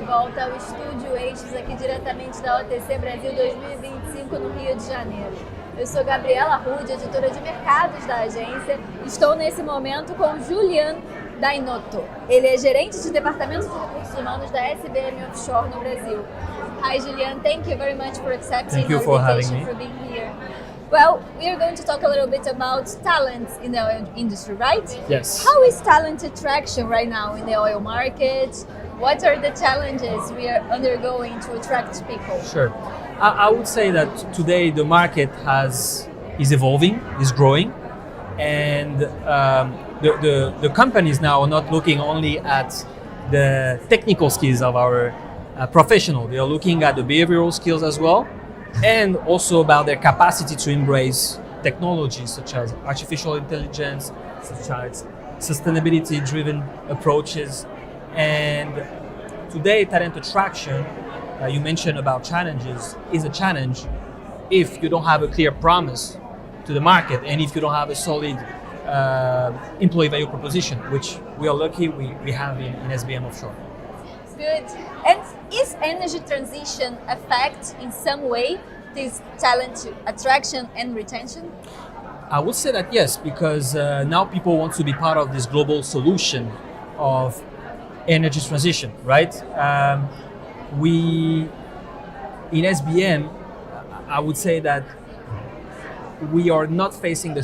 volta ao Estúdio Eixos, aqui diretamente da OTC Brasil 2025 no Rio de Janeiro. Eu sou Gabriela Rude, editora de mercados da agência. Estou nesse momento com Julian Dainotto. Ele é gerente de departamento de recursos humanos da SBM Offshore no Brasil. Hi Julian, thank you very much for accepting our invitation for being here. Well, we are going to talk a little bit about talent in the oil industry, right? Yes. How is talent attraction right now in the oil market? What are the challenges we are undergoing to attract people? Sure. I would say that today the market is evolving, is growing, and the companies now are not looking only at the technical skills of our professional. They are looking at the behavioral skills as well, and also about their capacity to embrace technologies such as artificial intelligence, such as sustainability-driven approaches. And today, talent attraction, you mentioned about challenges, is a challenge if you don't have a clear promise to the market and if you don't have a solid employee value proposition, which we are lucky we have in SBM Offshore. Good. And is energy transition affect in some way this talent attraction and retention? I would say that yes, because now people want to be part of this global solution of energy transition, right? We, in SBM, I would say that we are not facing the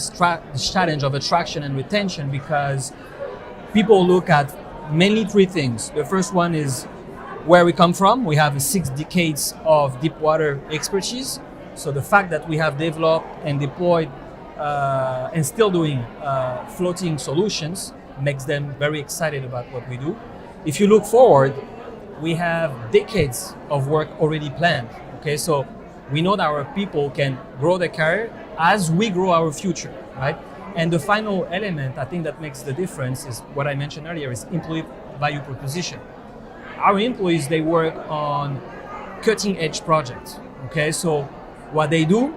challenge of attraction and retention because people look at mainly three things. The first one is where we come from. We have 6 decades of deep water expertise. So the fact that we have developed and deployed and still doing floating solutions makes them very excited about what we do. If you look forward, we have decades of work already planned. Okay, so we know that our people can grow their career as we grow our future, right? And the final element, I think that makes the difference is what I mentioned earlier, is employee value proposition. Our employees, they work on cutting edge projects. Okay, so what they do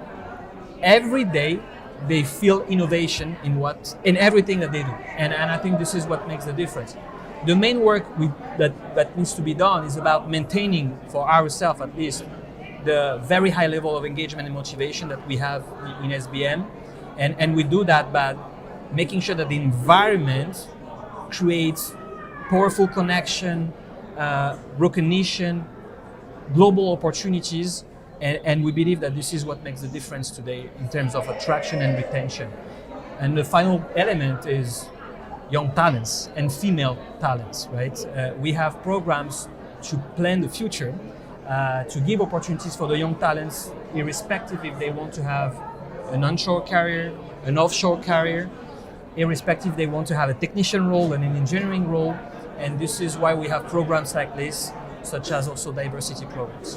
every day, they feel innovation in everything that they do. And I think this is what makes the difference. The main work that needs to be done is about maintaining, for ourselves at least, the very high level of engagement and motivation that we have in SBM. And we do that by making sure that the environment creates powerful connection, recognition, global opportunities. And we believe that this is what makes the difference today in terms of attraction and retention. And the final element is young talents and female talents, right? We have programs to plan the future, to give opportunities for the young talents, irrespective if they want to have an onshore career, an offshore career, irrespective they want to have a technician role and an engineering role. And this is why we have programs like this, such as also diversity programs.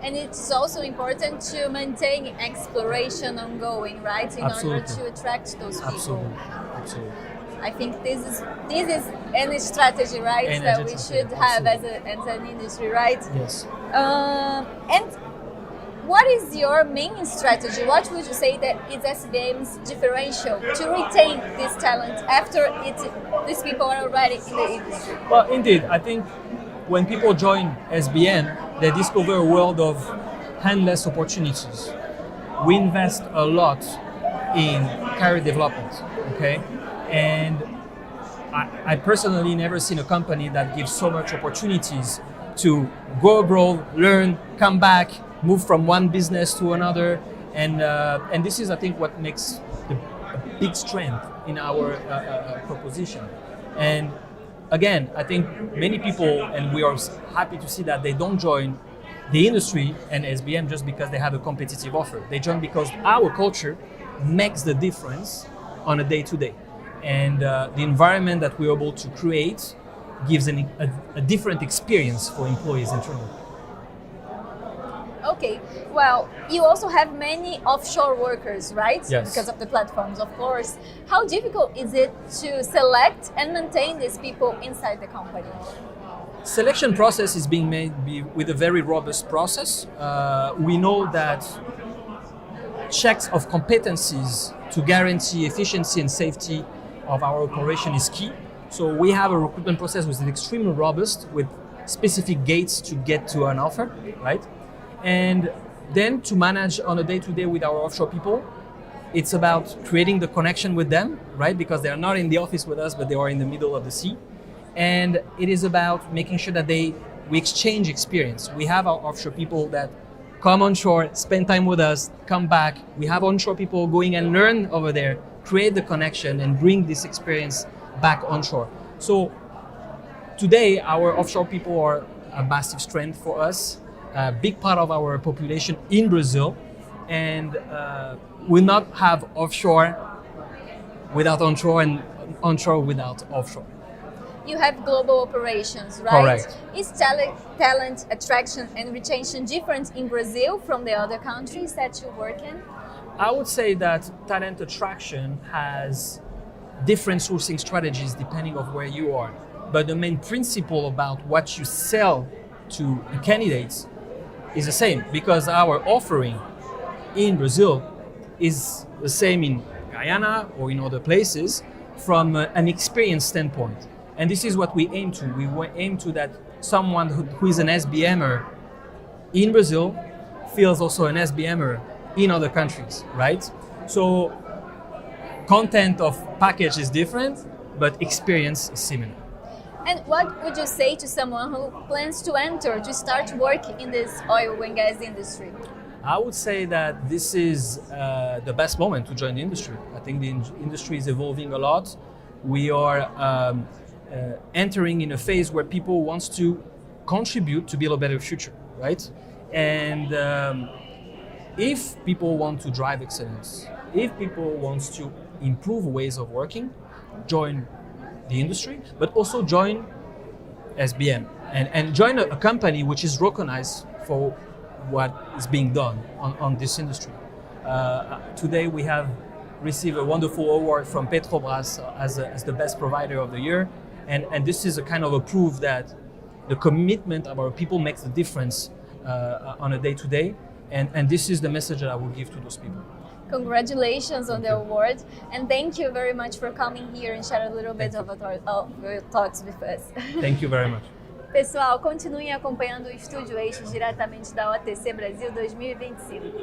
And it's also important to maintain exploration ongoing, right? In order to attract those people. Absolutely. I think this is any strategy, right? That we should have as an industry, right? Yes. And what is your main strategy? What would you say that is SBM's differential to retain this talent after these people are already in the industry? Well, indeed, I think when people join SBM, they discover a world of endless opportunities. We invest a lot in career development, okay? And I personally never seen a company that gives so much opportunities to go abroad, learn, come back, move from one business to another. And this is, I think, what makes a big strength in our proposition. And again, I think many people, and we are happy to see that they don't join the industry and SBM just because they have a competitive offer. They join because our culture makes the difference on a day-to-day. And the environment that we're able to create gives a different experience for employees internally. Okay, well, you also have many offshore workers, right? Yes. Because of the platforms, of course. How difficult is it to select and maintain these people inside the company? Selection process is being made with a very robust process. We know that checks of competencies to guarantee efficiency and safety of our operation is key. So we have a recruitment process which is extremely robust with specific gates to get to an offer, right? And then to manage on a day-to-day with our offshore people, it's about creating the connection with them, right? Because they are not in the office with us, but they are in the middle of the sea. And it is about making sure that we exchange experience. We have our offshore people that come onshore, spend time with us, come back. We have onshore people going and learn over there, create the connection and bring this experience back onshore. So today, our offshore people are a massive strength for us, a big part of our population in Brazil, and will not have offshore without onshore and onshore without offshore. You have global operations, right? Correct. Is talent attraction and retention different in Brazil from the other countries that you work in? I would say that talent attraction has different sourcing strategies depending on where you are. But the main principle about what you sell to the candidates is the same, because our offering in Brazil is the same in Guyana or in other places from an experience standpoint. And this is what we aim to. We aim to that someone who is an SBMer in Brazil feels also an SBMer in other countries, right? So content of package is different, but experience is similar. And what would you say to someone who plans to enter, to start work in this oil and gas industry? I would say that this is the best moment to join the industry. I think the industry is evolving a lot. We are entering in a phase where people want to contribute to build a better future, right? And if people want to drive excellence, if people want to improve ways of working, join the industry, but also join SBM and join a company which is recognized for what is being done on this industry. Today we have received a wonderful award from Petrobras as the best provider of the year. And this is a kind of a proof that the commitment of our people makes a difference on a day-to-day. And this is the message that I will give to those people. Congratulations on the award, and thank you very much for coming here and share a little bit of your thoughts with us. Thank you very much. Pessoal, continuem acompanhando o Estúdio Eixos diretamente da OTC Brasil 2025.